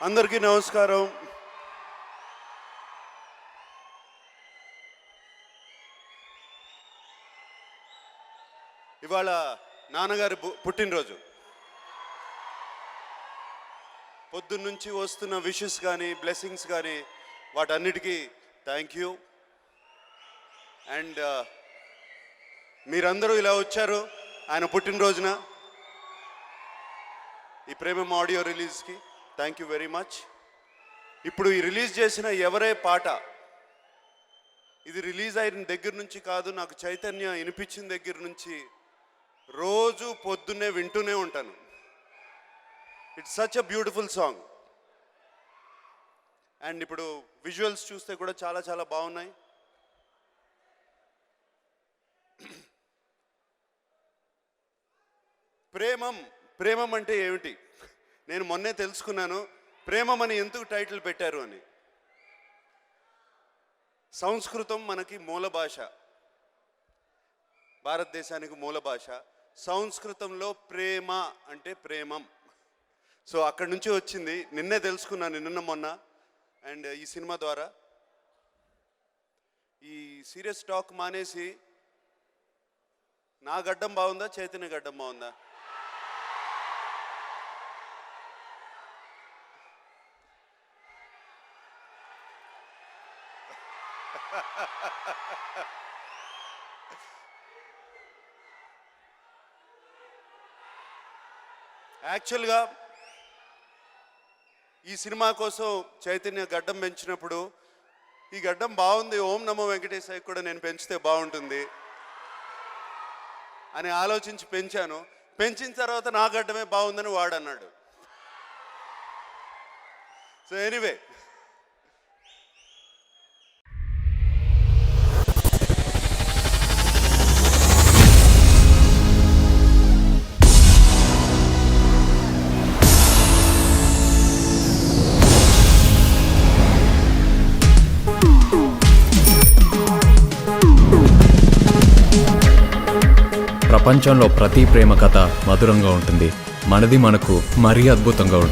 అందరికీ నమస్కారం. ఇవాళ నాన్నగారి పుట్టినరోజు. పొద్దున్నుంచి వస్తున్న విషెస్ కానీ బ్లెస్సింగ్స్ కానీ వాటన్నిటికీ థ్యాంక్ యూ. అండ్ మీరందరూ ఇలా వచ్చారు ఆయన పుట్టినరోజున ఈ ప్రేమం ఆడియో రిలీజ్కి. Thank you very much. ఇప్పుడు ఈ రిలీజ్ చేసిన ఎవరే పాట, ఇది రిలీజ్ అయిన దగ్గర నుంచి కాదు, నాకు చైతన్య వినిపించిన దగ్గర నుంచి రోజు పొద్దున్నే వింటూనే ఉంటాను. It's such a beautiful song. And ఇప్పుడు విజువల్స్ చూస్తే కూడా చాలా చాలా బాగున్నాయి. ప్రేమం అంటే ఏమిటి? నేను మొన్నే తెలుసుకున్నాను. ప్రేమం అని ఎందుకు టైటిల్ పెట్టారు అని. సంస్కృతం మనకి మూల భాష, భారతదేశానికి మూల భాష. సంస్కృతంలో ప్రేమ అంటే ప్రేమం. సో అక్కడి నుంచి వచ్చింది. నిన్నే తెలుసుకున్నాను, నిన్న మొన్న. అండ్ ఈ సినిమా ద్వారా ఈ సీరియస్ టాక్ మానేసి నా గడ్డం బాగుందా, చైతన్య గడ్డం బాగుందా? యాక్చువల్గా ఈ సినిమా కోసం చైతన్య గడ్డం పెంచినప్పుడు ఈ గడ్డం బాగుంది, ఓం నమో వెంకటేశాయ కూడా నేను పెంచితే బాగుంటుంది అని ఆలోచించి పెంచాను. పెంచిన తర్వాత నా గడ్డమే బాగుందని వాడన్నాడు. సో ఎనీవే, ప్రపంచంలో ప్రతి ప్రేమ కథ మధురంగా ఉంటుంది. మనది మనకు మరీ అద్భుతంగా ఉంటుంది.